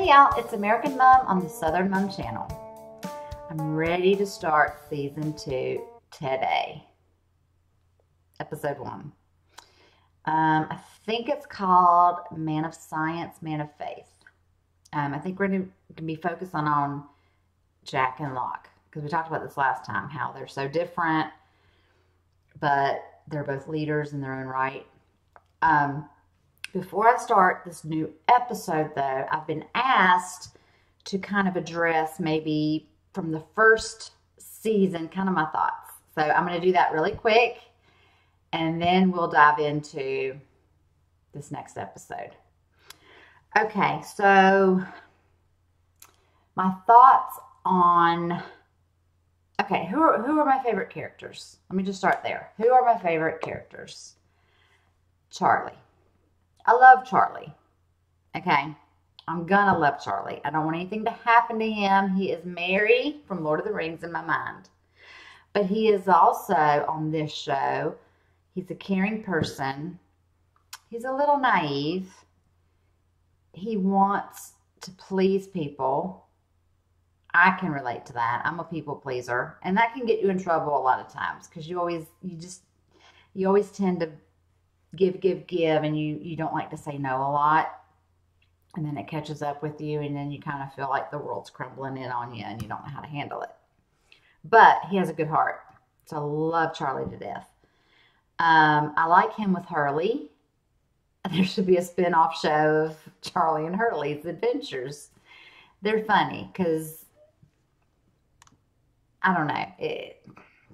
y'all, it's American Mom on the Southern Mom channel. I'm ready to start season 2 today. Episode 1. I think it's called Man of Science, Man of Faith. I think we're going to be focusing on Jack and Locke, because we talked about this last time, how they're so different, but they're both leaders in their own right. Before I start this new episode, though, I've been asked to kind of address maybe from the first season, kind of my thoughts. So I'm going to do that really quick, and then we'll dive into this next episode. Okay, so my thoughts on... Okay, who are my favorite characters? Let me just start there. Who are my favorite characters? Charlie. I love Charlie. Okay, I'm gonna love Charlie. I don't want anything to happen to him. He is Merry from Lord of the Rings in my mind. But he is also, on this show, he's a caring person. He's a little naive. He wants to please people. I can relate to that. I'm a people pleaser. And that can get you in trouble a lot of times, because you always tend to give, and you don't like to say no a lot. And then it catches up with you, and then you kind of feel like the world's crumbling in on you and you don't know how to handle it. But he has a good heart. So I love Charlie to death. I like him with Hurley. There should be a spin-off show of Charlie and Hurley's adventures. They're funny because, I don't know,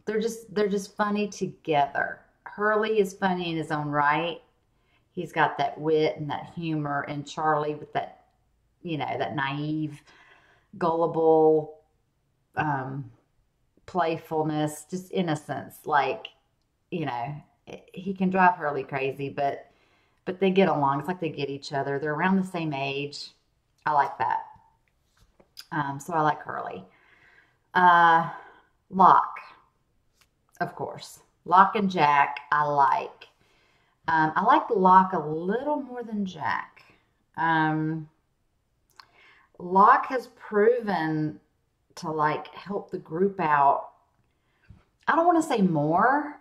they're just funny together. Hurley is funny in his own right. He's got that wit and that humor, and Charlie with that, that naive, gullible, playfulness, just innocence. Like, he can drive Hurley crazy, but they get along. It's like they get each other. They're around the same age. I like that. So I like Hurley. Locke, of course. Locke and Jack, I like. I like Locke a little more than Jack. Locke has proven to help the group out. I don't want to say more,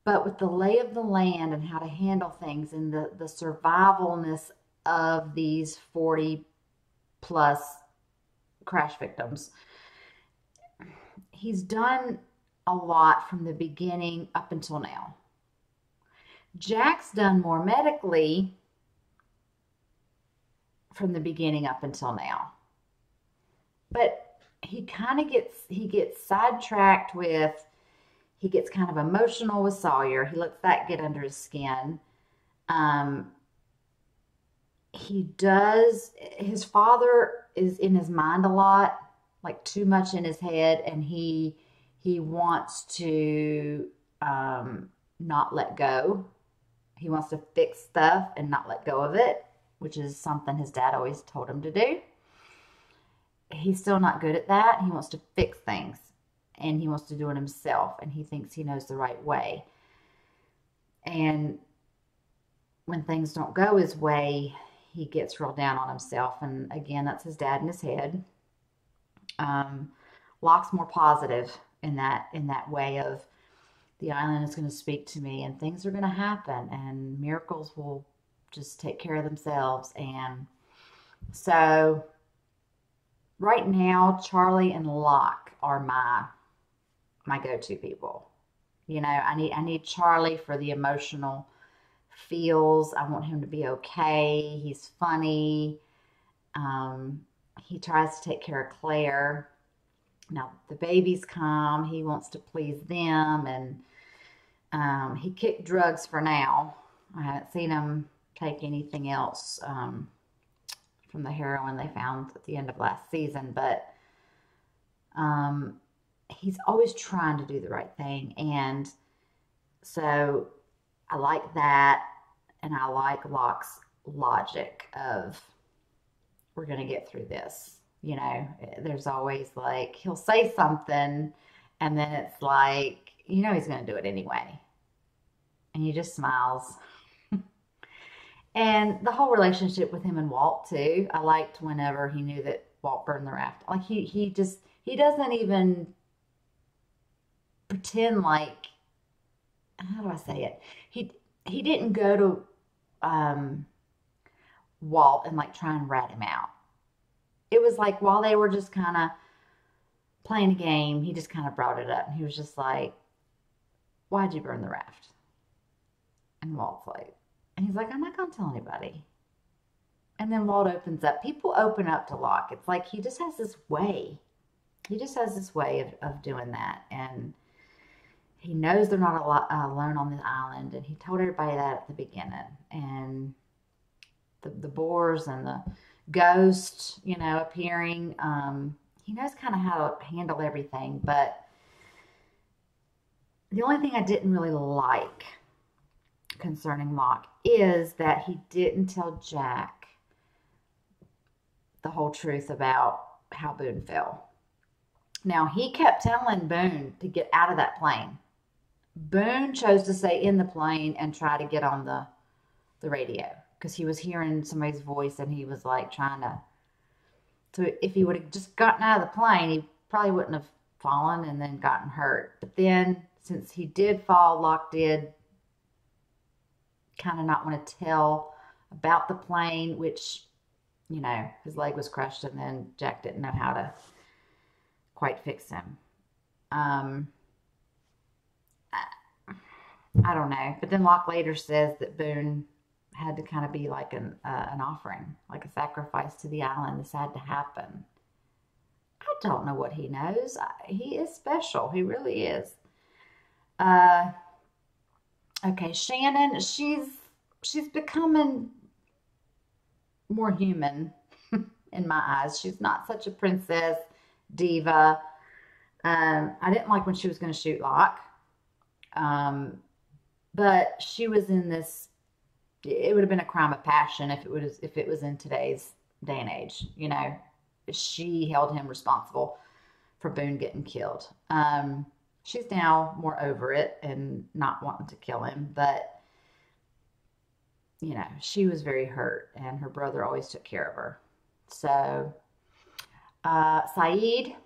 but with the lay of the land and how to handle things and the survivalness of these 40 plus crash victims. He's done a lot from the beginning up until now. Jack's done more medically from the beginning up until now. But he gets sidetracked with, he gets kind of emotional with Sawyer. He lets that get under his skin. His father is in his mind a lot, like too much in his head, and he wants to not let go. He wants to fix stuff and not let go of it, which is something his dad always told him to do. He's still not good at that. He wants to fix things, and he wants to do it himself, and he thinks he knows the right way. And when things don't go his way, he gets real down on himself, and again, that's his dad in his head. Locke's more positive in that way of, the island is going to speak to me, and things are going to happen, and miracles will just take care of themselves. And so right now, Charlie and Locke are my go-to people. I need Charlie for the emotional feels. I want him to be okay. He's funny. He tries to take care of Claire. Now the babies come, he wants to please them, and he kicked drugs for now. I haven't seen him take anything else from the heroin they found at the end of last season, but he's always trying to do the right thing, and so I like that, and I like Locke's logic of, we're going to get through this. There's always he'll say something, and then it's like, he's going to do it anyway. And he just smiles. And the whole relationship with him and Walt too. I liked whenever he knew that Walt burned the raft. Like he doesn't even pretend like, how do I say it? He didn't go to Walt and like try and rat him out. It was like while they were just kind of playing a game, he just kind of brought it up and he was just like, "Why'd you burn the raft?" And Walt's like, and he's like, "I'm not gonna tell anybody." And then Walt opens up. People open up to Locke. It's like he just has this way. He just has this way of doing that. And he knows they're not alone on the island. And he told everybody that at the beginning. And the boars and the ghost, appearing. He knows kind of how to handle everything. But the only thing I didn't really like concerning Locke is that he didn't tell Jack the whole truth about how Boone fell. Now, he kept telling Boone to get out of that plane. Boone chose to stay in the plane and try to get on the radio because he was hearing somebody's voice and he was like trying to. So if he would have just gotten out of the plane, he probably wouldn't have fallen and then gotten hurt. But then, since he did fall, Locke did kind of not want to tell about the plane, which, his leg was crushed and then Jack didn't know how to quite fix him. I don't know. But then Locke later says that Boone had to kind of be like an offering, like a sacrifice to the island. This had to happen. I don't know what he knows. He is special. He really is. Okay, Shannon, she's becoming more human in my eyes. She's not such a princess diva. I didn't like when she was going to shoot Locke. But she was in this, it would have been a crime of passion if it was in today's day and age. She held him responsible for Boone getting killed. She's now more over it and not wanting to kill him, but she was very hurt and her brother always took care of her. So, Saeed,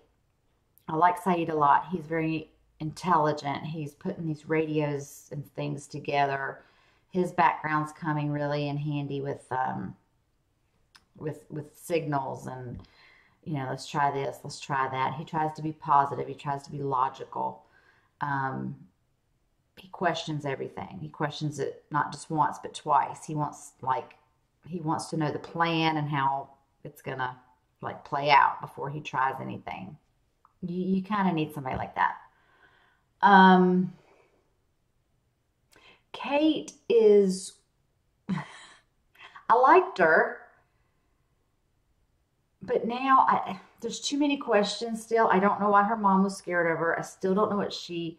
I like Saeed a lot. He's very intelligent. He's putting these radios and things together. His background's coming really in handy with signals and, let's try this, let's try that. He tries to be positive. He tries to be logical. He questions everything. He questions it not just once, but twice. He wants to know the plan and how it's going to play out before he tries anything. You kind of need somebody like that. Kate is, I liked her, but now there's too many questions still. I don't know why her mom was scared of her. I still don't know what she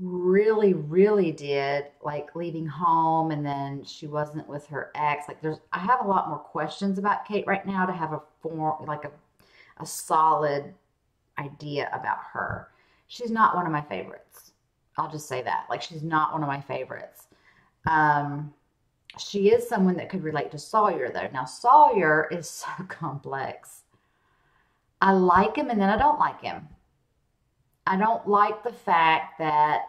really, really did, like leaving home and then she wasn't with her ex. I have a lot more questions about Kate right now to have a solid idea about her. She's not one of my favorites. I'll just say that. She's not one of my favorites. She is someone that could relate to Sawyer, though. Now, Sawyer is so complex. I like him and then I don't like him. I don't like the fact that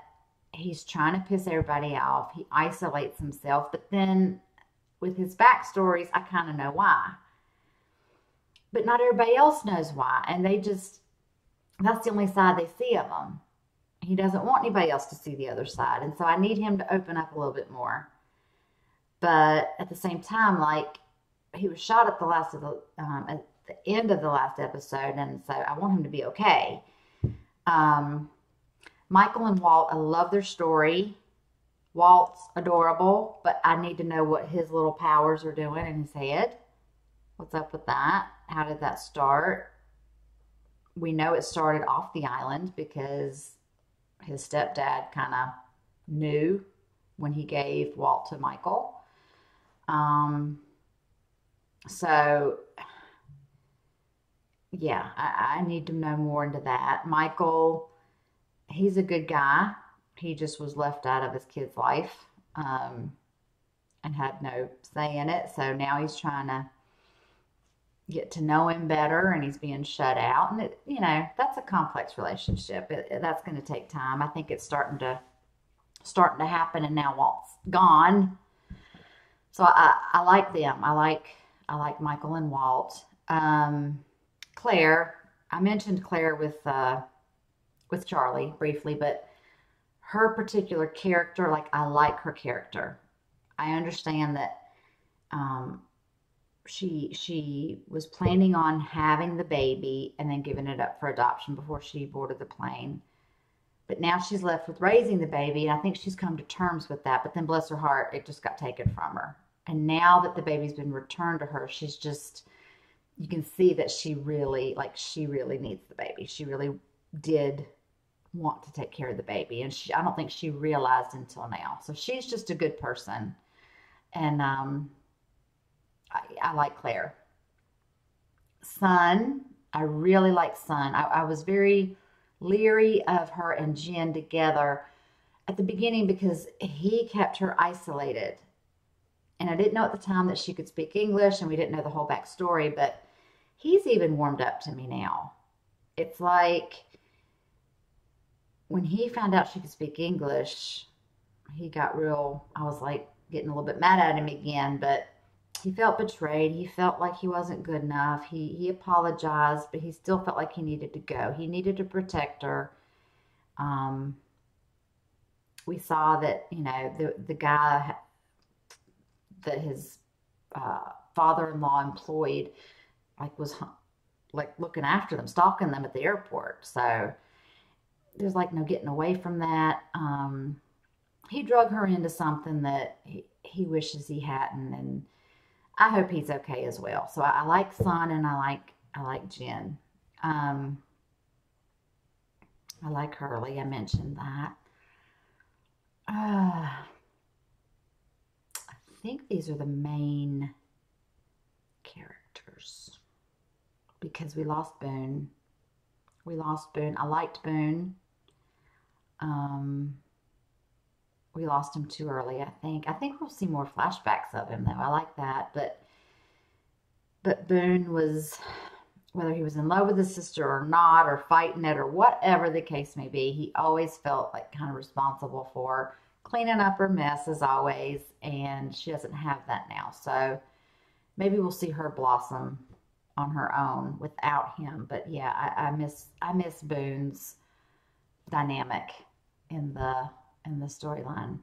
he's trying to piss everybody off. He isolates himself, but then with his backstories, I kind of know why. But not everybody else knows why, and that's the only side they see of him. He doesn't want anybody else to see the other side, and so I need him to open up a little bit more. But at the same time, he was shot at at the end of the last episode, and so I want him to be okay. Michael and Walt, I love their story. Walt's adorable, but I need to know what his little powers are doing in his head. What's up with that? How did that start? We know it started off the island because his stepdad kind of knew when he gave Walt to Michael. So yeah, I need to know more into that. Michael, he's a good guy. He just was left out of his kid's life, and had no say in it. So now he's trying to get to know him better, and he's being shut out. And, that's a complex relationship. That's going to take time. I think it's starting to happen, and now Walt's gone. So I like them. I like Michael and Walt. Claire, I mentioned Claire with Charlie briefly, but her particular character, like, I like her character. I understand that she was planning on having the baby and then giving it up for adoption before she boarded the plane. But now she's left with raising the baby, and I think she's come to terms with that. But then, bless her heart, it just got taken from her. And now that the baby's been returned to her, she's just, you can see that she really needs the baby. She really did want to take care of the baby. And I don't think she realized until now. So she's just a good person. And I like Claire. Sun, I really like Sun. I was very leery of her and Jen together at the beginning because he kept her isolated. And I didn't know at the time that she could speak English, and we didn't know the whole backstory, but he's even warmed up to me now. It's like when he found out she could speak English, he got real, I was like getting a little bit mad at him again, but he felt betrayed. He felt like he wasn't good enough. He apologized, but he still felt like he needed to go. He needed to protect her. We saw that, the guy that his father-in-law employed, was looking after them, stalking them at the airport. So there's no getting away from that. He drug her into something that he wishes he hadn't, and I hope he's okay as well. So I like Son, and I like Jen. I like Hurley. I mentioned that. I think these are the main characters because we lost Boone. I liked Boone. We lost him too early, I think. I think we'll see more flashbacks of him, though. I like that. But Boone was, whether he was in love with his sister or not, or fighting it, or whatever the case may be, he always felt kind of responsible for cleaning up her mess, as always, and she doesn't have that now. So maybe we'll see her blossom on her own without him. But yeah, I miss Boone's dynamic in the storyline.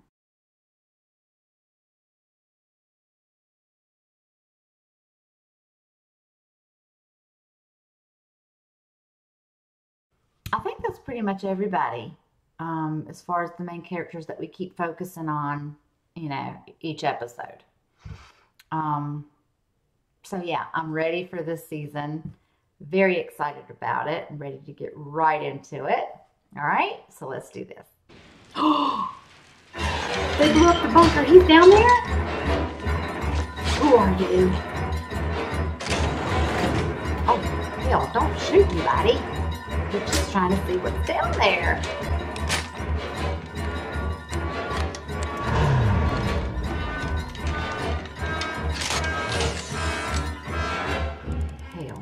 I think that's pretty much everybody, as far as the main characters that we keep focusing on, each episode. So yeah, I'm ready for this season. Very excited about it and ready to get right into it. All right, so let's do this. They blew up the bunker. He's down there? Who are you? Oh, hell, don't shoot me, buddy. We're just trying to see what's down there. Hell.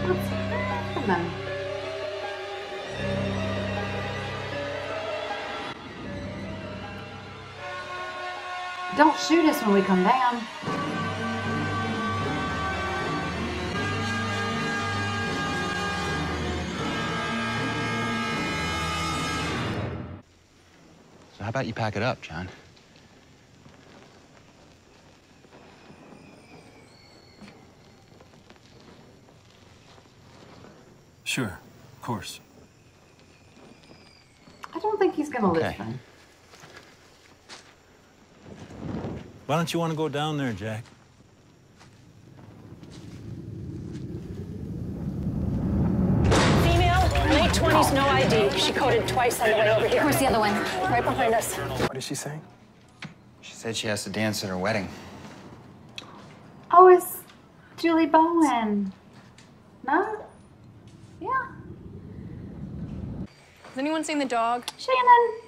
What's happening? Don't shoot us when we come down. So how about you pack it up, John? Sure, of course. I don't think he's gonna listen. Why don't you want to go down there, Jack? Female, late 20s, no ID. She coded twice on the way over here. Where's the other one? Right behind us. What is she saying? She said she has to dance at her wedding. Oh, it's Julie Bowen. No? Yeah. Has anyone seen the dog? Shannon,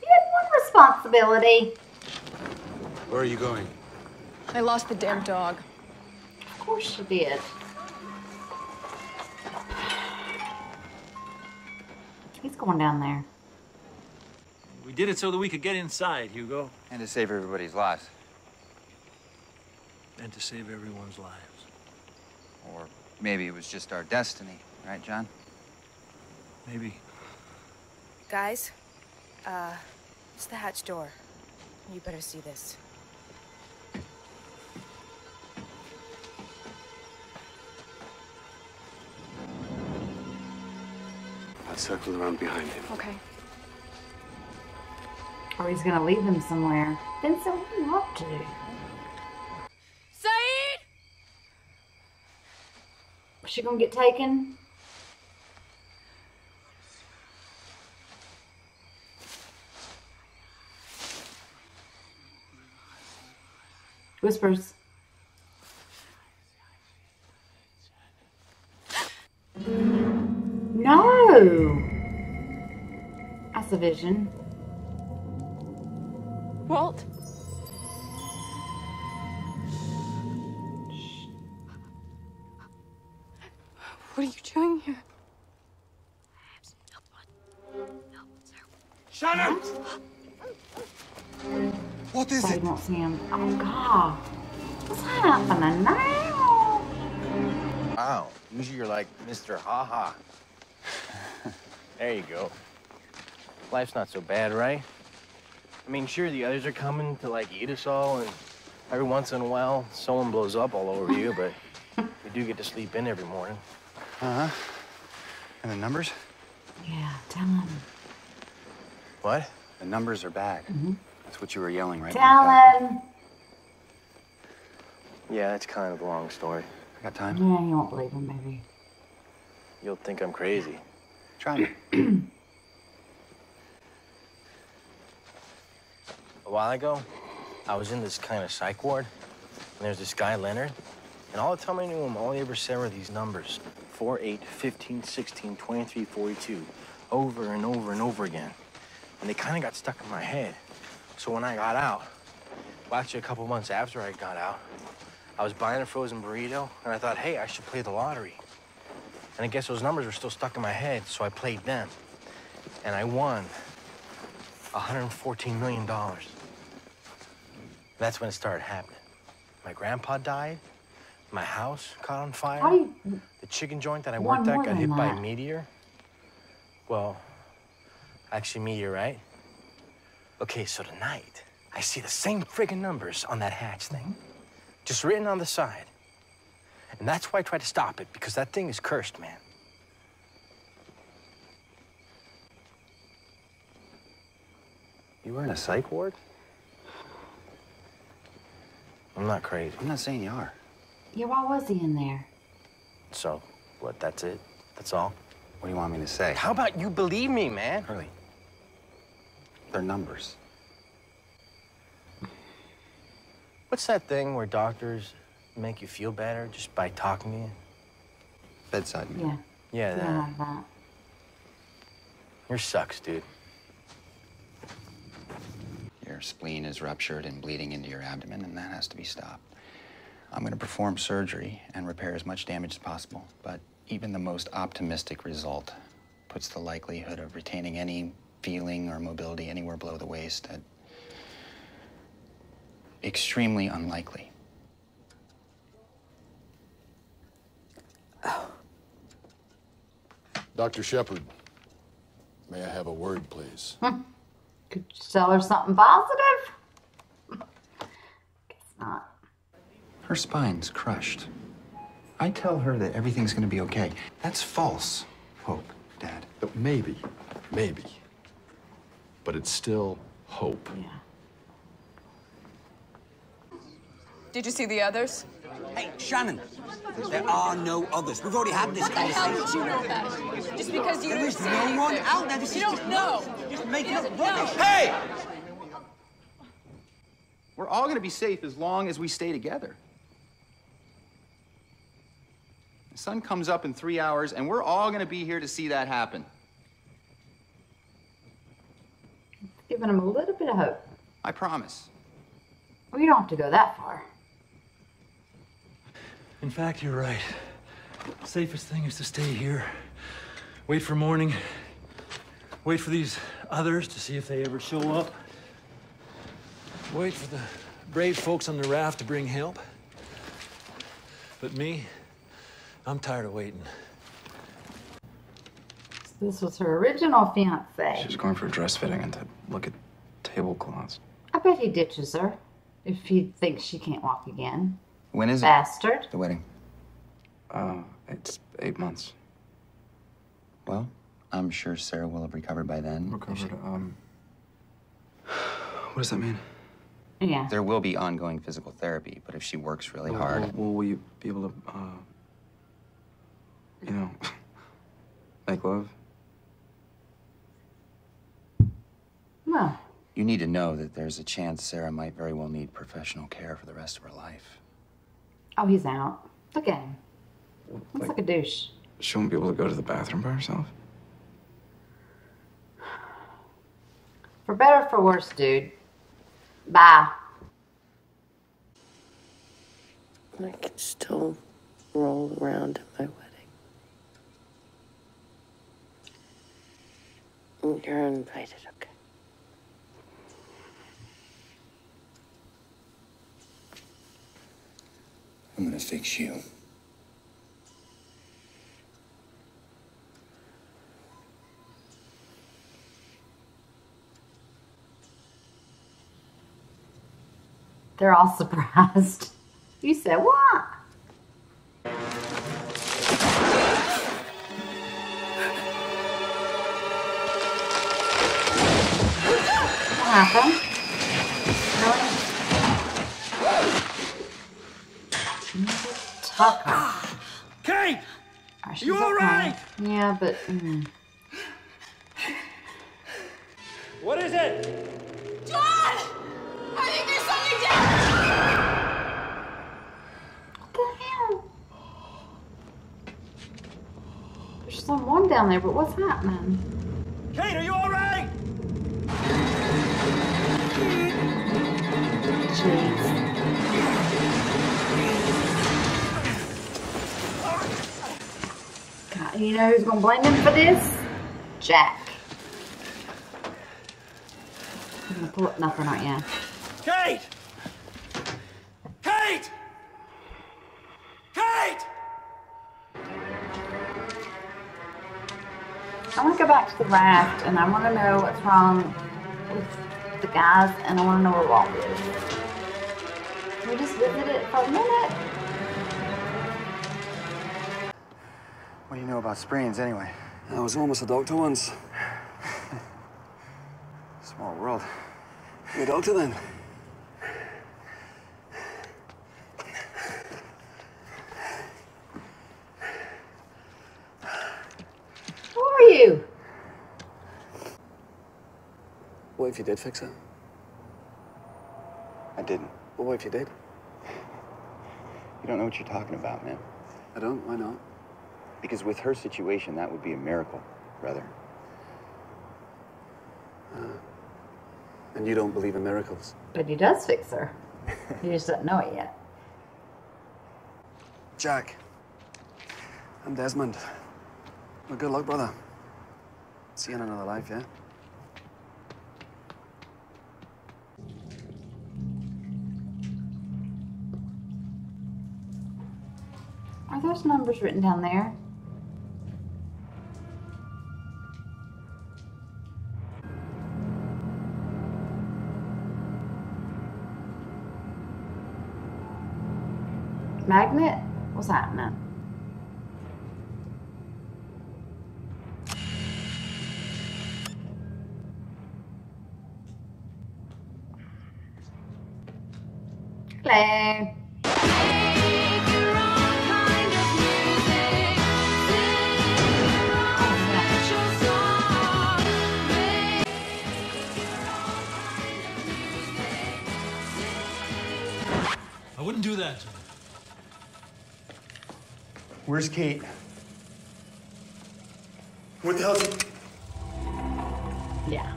you had one responsibility. Where are you going? I lost the damn dog. Of course you did. He's going down there. We did it so that we could get inside, Hugo. And to save everybody's lives. And to save everyone's lives. Or maybe it was just our destiny, right, John? Maybe. Guys, it's the hatch door. You better see this. I'll circle around behind him. Okay. Or he's gonna leave them somewhere. Then so what do you want to? Saeed! Is she gonna get taken? Whispers. No! That's a vision. Walt? What are you doing here? Shannon! What is So he it? won't see him. Oh God. What's happening now? Wow, usually you're like Mr. Ha-Ha. There you go. Life's not so bad, right? I mean, sure, the others are coming to, like, eat us all, and every once in a while, someone blows up all over you, but we do get to sleep in every morning. Uh-huh. And the numbers? Yeah, tell him. What? The numbers are bad. That's what you were yelling right Tell now. him. Yeah, that's kind of a long story. I got time? Yeah, he won't believe him, maybe. You'll think I'm crazy. Try me. A while ago, I was in this kind of psych ward, and there's this guy, Leonard, and all the time I knew him, all he ever said were these numbers. 4, 8, 15, 16, 23, 42, over and over and over again. And they kind of got stuck in my head. So when I got out, well, actually a couple months after I got out, I was buying a frozen burrito, and I thought, hey, I should play the lottery. And I guess those numbers were still stuck in my head, so I played them. And I won $114 million. That's when it started happening. My grandpa died. My house caught on fire. How do you... The chicken joint that I One worked at more got than hit by a that. meteor. Well, actually, meteorite. Okay, so tonight, I see the same friggin' numbers on that hatch thing, just written on the side. And that's why I tried to stop it, because that thing is cursed, man. You were in a psych ward? I'm not crazy. I'm not saying you are. Yeah, why was he in there? So, what, that's it? That's all? What do you want me to say? How about you believe me, man? Hurley. They're numbers. What's that thing where doctors make you feel better just by talking to you? Bedside manner. Yeah. Yeah, Yeah, that. like that. Yours sucks, dude. Your spleen is ruptured and bleeding into your abdomen, and that has to be stopped. I'm going to perform surgery and repair as much damage as possible, but even the most optimistic result puts the likelihood of retaining any feeling or mobility anywhere below the waist at extremely unlikely. Dr. Shepard, may I have a word, please? Could you tell her something positive? Guess not. Her spine's crushed. I tell her that everything's going to be okay. That's false hope, Dad. But maybe. But it's still hope. Yeah. Did you see the others? Hey, Shannon, there are no others. We've already had this conversation. How did you know that? Just because you There didn't is see no anything. one out there. This You is don't know. just making up No. rubbish. Hey! We're all going to be safe as long as we stay together. The sun comes up in 3 hours, and we're all going to be here to see that happen. Giving him a little bit of hope. I promise. We don't have to go that far. In fact, you're right. Safest thing is to stay here. Wait for morning. Wait for these others to see if they ever show up. Wait for the brave folks on the raft to bring help. But me, I'm tired of waiting. This was her original fiance. She's going for dress fitting and to look at tablecloths. I bet he ditches her if he thinks she can't walk again. When is Bastard. the wedding? It's 8 months. Well, I'm sure Sarah will have recovered by then. Recovered, what does that mean? Yeah. There will be ongoing physical therapy, but if she works really hard... Will you be able to, you know, make love? Well. You need to know that there's a chance Sarah might very well need professional care for the rest of her life. Oh, he's out. Look at him. Looks like a douche. She won't be able to go to the bathroom by herself? For better or for worse, dude. Bye. I can still roll around at my wedding. You're invited, okay? I'm gonna fix you. They're all surprised. You said what? What happened? Tucker. Kate! Oh, You all right? Yeah, but... What is it? John! I think there's something down. What the hell? There's someone down there, but what's happening? Kate, are you all right? Jeez. God, you know who's gonna blame him for this? Jack. You're gonna pull up nothing, aren't you? Kate! Kate! Kate! I want to go back to the raft, and I want to know what's wrong with the guys, and I want to know where Walt is. Can we just visit it for a minute? What do you know about sprains, anyway? I was almost a doctor once. Small world. You a doctor then? Who are you? What if you did fix it? I didn't. Well, what if you did? You don't know what you're talking about, man. I don't. Why not? Because with her situation, that would be a miracle, brother. And you don't believe in miracles? But he does fix her. You just don't know it yet. Jack. I'm Desmond. Well, good luck, brother. See you in another life, yeah? Are those numbers written down there? Magnet? What's happening? Hello. I wouldn't do that. Where's Kate? What the hell? Yeah.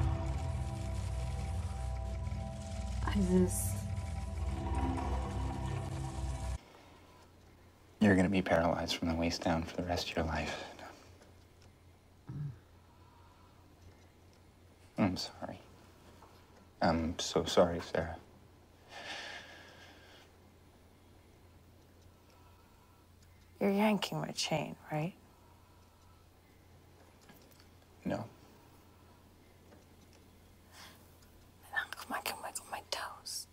Is this you're going to be paralyzed from the waist down for the rest of your life. I'm sorry. I'm so sorry, Sarah. You're yanking my chain, right? No. Then how come I can wiggle my toes?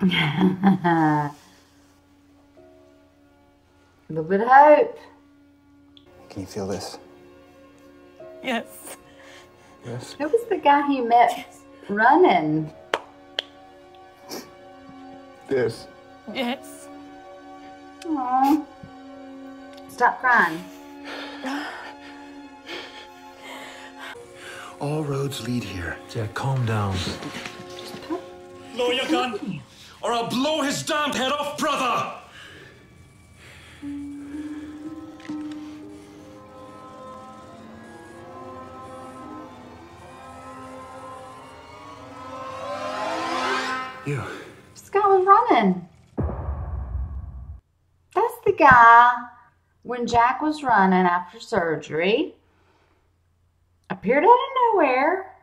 A little bit of hope. Can you feel this? Yes. Yes. Who was the guy you met running? This. Yes. Aww. Stop crying. All roads lead here. Jack, calm down. Lower your gun, or I'll blow his damned head off, brother! You. This guy was running. That's the guy when Jack was running after surgery. Appeared out of nowhere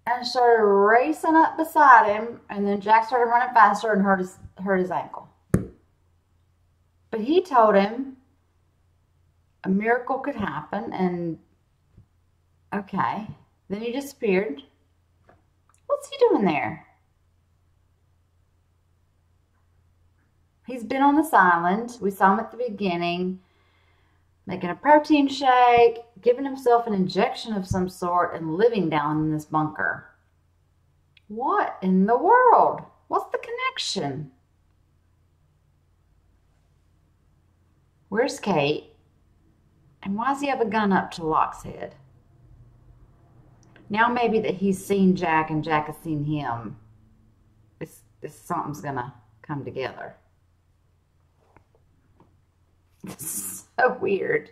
and started racing up beside him, and then Jack started running faster and hurt his ankle. But he told him a miracle could happen, and okay. Then he disappeared. What's he doing there? He's been on this island. We saw him at the beginning, making a protein shake, giving himself an injection of some sort, and living down in this bunker. What in the world? What's the connection? Where's Kate? And why does he have a gun up to Locke's head? Now maybe that he's seen Jack and Jack has seen him, something's gonna come together. This is so weird.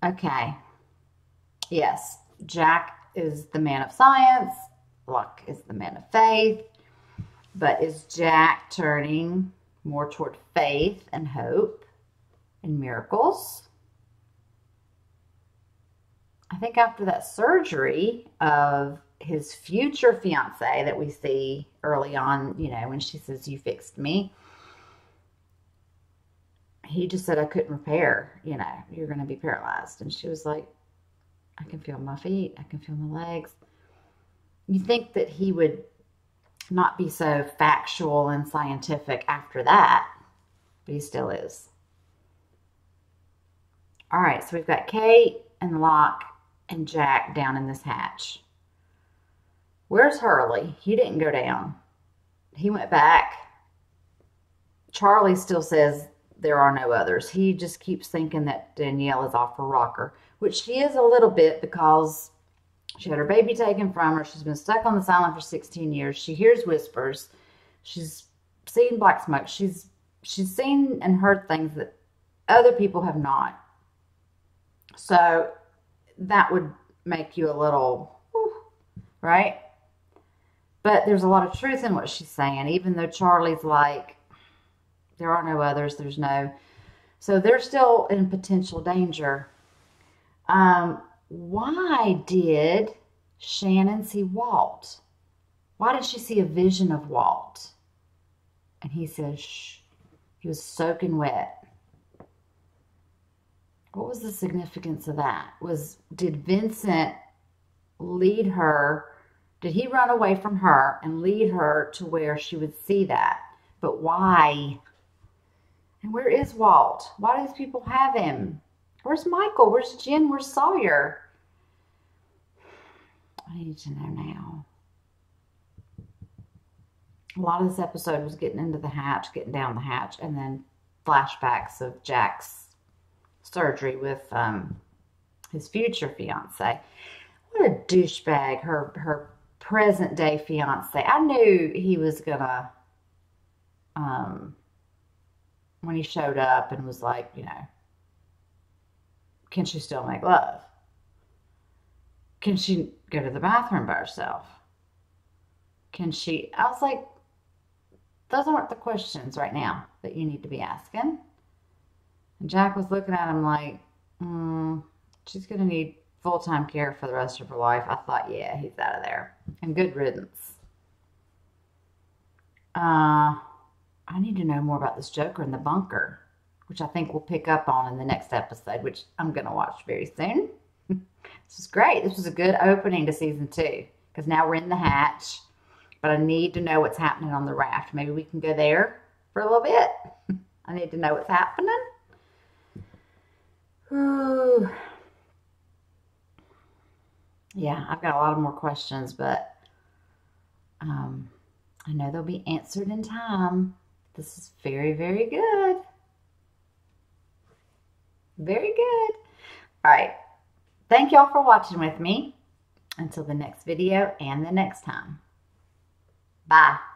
Okay. Yes, Jack is the man of science. Locke is the man of faith. But is Jack turning more toward faith and hope and miracles? I think after that surgery of his future fiance that we see early on, you know, when she says, "You fixed me," he just said, "I couldn't repair, you know, you're going to be paralyzed." And she was like, "I can feel my feet. I can feel my legs." You think that he would not be so factual and scientific after that, but he still is. All right, so we've got Kate and Locke and Jack down in this hatch. Where's Hurley? He didn't go down. He went back. Charlie still says there are no others. He just keeps thinking that Danielle is off her rocker, which she is a little bit because she had her baby taken from her. She's been stuck on this island for 16 years. She hears whispers. She's seen black smoke. She's seen and heard things that other people have not. So that would make you a little, right? But there's a lot of truth in what she's saying, even though Charlie's like, there are no others, there's no. So they're still in potential danger. Why did Shannon see Walt? Why did she see a vision of Walt? And he says, shh, he was soaking wet. What was the significance of that? Did Vincent lead her? Did he run away from her and lead her to where she would see that? But why? And where is Walt? Why do these people have him? Where's Michael? Where's Jen? Where's Sawyer? I need to know now. A lot of this episode was getting into the hatch, getting down the hatch, and then flashbacks of Jack's surgery with his future fiance. What a douchebag, her present day fiance. I knew he was gonna, when he showed up and was like, you know, can she still make love? Can she go to the bathroom by herself? Can she? I was like, those aren't the questions right now that you need to be asking. And Jack was looking at him like, she's going to need full-time care for the rest of her life. I thought, yeah, he's out of there. And good riddance. I need to know more about this Joker in the bunker, which I think we'll pick up on in the next episode, which I'm going to watch very soon. This is great. This was a good opening to season 2, because now we're in the hatch, but I need to know what's happening on the raft. Maybe we can go there for a little bit. I need to know what's happening. Ooh. Yeah, I've got a lot of more questions, but I know they'll be answered in time. This is very, very good. Very good. All right. Thank y'all for watching with me. Until the next video and the next time. Bye.